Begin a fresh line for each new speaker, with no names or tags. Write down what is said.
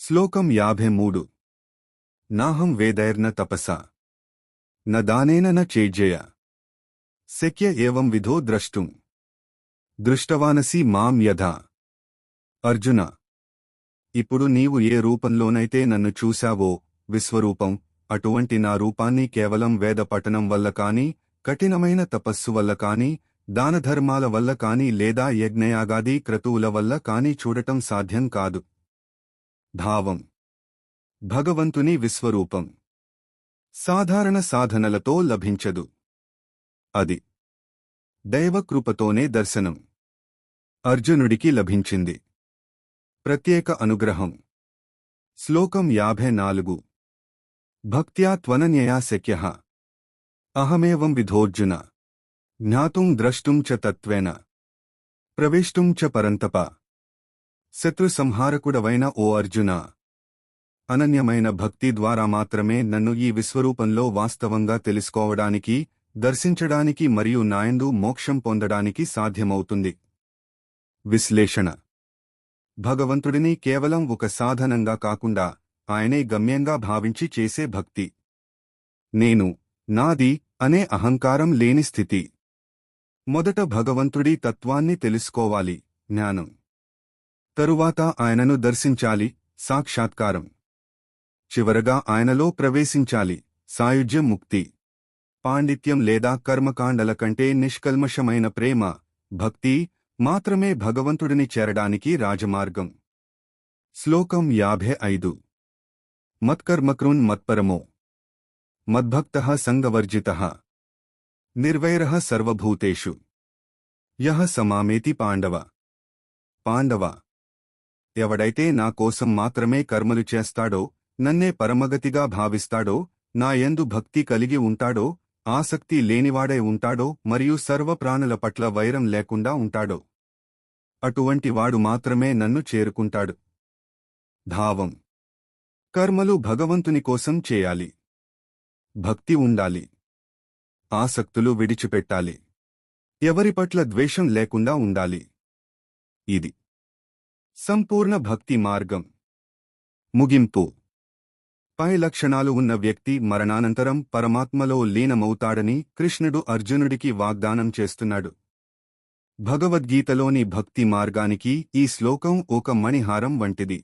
శ్లోకం 53 నాహం వేదైర్న తపసా న దానేన న చేజ్యయ శక్య ఏవం విధో ద్రష్టుం దృష్టవానసి మాం యథా. అర్జున, ఇప్పుడు నీవు ఏ రూపంలోనైతే నన్ను చూశావో విశ్వరూపం, అటువంటి నా రూపాన్ని కేవలం వేద పఠనం వల్ల కాని, కఠినమైన తపస్సు వల్ల కాని, దానధర్మాల వల్ల కాని లేదా యజ్ఞయాగాది క్రతువుల వల్ల కాని చూడటం సాధ్యం కాదు. భావం: భగవంతుని విశ్వరూపం సాధారణ సాధనలతో లభించదు. అది దైవకృపతోనే దర్శనం. అర్జునుడికి లభించింది. ప్రత్యేక అనుగ్రహం. శ్లోకం 54 భక్త్యా త్వనన్యయా శక్యః అహమేవం విధోర్జున జ్ఞాతుం ద్రష్టుం చ తత్వేన ప్రవేష్టుం చ పరంతప. శత్రు సంహారకుడవైన ఓ అర్జునా, అనన్యమైన భక్తి ద్వారా మాత్రమే నన్ను ఈ విశ్వరూపంలో వాస్తవంగా తెలుసుకోవడానికి, దర్శించడానికి మరియు నాయందు మోక్షం పొందడానికి సాధ్యమవుతుంది. విశ్లేషణ: భగవంతుడిని కేవలం ఒక సాధనంగా కాకుండా ఆయనే గమ్యంగా భావించి చేసే భక్తి. నేను, నాది అనే అహంకారం లేని స్థితి. మొదట భగవంతుడి తత్వాన్ని తెలుసుకోవాలి, జ్ఞానం. తరువాత ఆయనను దర్శించాలి, సాక్షాత్కారం. చివరగా ఆయనలో ప్రవేశించాలి, సాయుజ్యం, ముక్తి. పాండిత్యం లేదా కర్మకాండల కంటే నిష్కల్మషమైన ప్రేమ, భక్తి మాత్రమే భగవంతుడిని చేరడానికి రాజమార్గం. శ్లోకం 55 మత్కర్మకృన్ మత్పరమో మద్భక్తః సంగవర్జితః నిర్వైరః సర్వభూతేషు యః సమామేతి పాండవ. పాండవ, ఎవడైతే నా కోసం మాత్రమే కర్మలు చేస్తాడో, నన్నే పరమగతిగా భావిస్తాడో, నా యందు భక్తి కలిగి ఉంటాడో, ఆసక్తి లేనివాడై ఉంటాడో మరియు సర్వప్రాణుల పట్ల వైరం లేకుండా ఉంటాడో, అటువంటి వాడు మాత్రమే నన్ను చేరుకుంటాడు. భావం: కర్మలు భగవంతుని కోసం చేయాలి. భక్తి ఉండాలి. ఆసక్తులు విడిచిపెట్టాలి. ఎవరి పట్ల ద్వేషం లేకుండా ఉండాలి. ఇది సంపూర్ణ భక్తి మార్గం. ముగింపు: పై లక్షణాలు ఉన్న వ్యక్తి మరణానంతరం పరమాత్మలో లీనమవుతాడని కృష్ణుడు అర్జునుడికి వాగ్దానం చేస్తున్నాడు. భగవద్గీతలోని భక్తి మార్గానికి ఈ శ్లోకం ఒక మణిహారం వంటిది.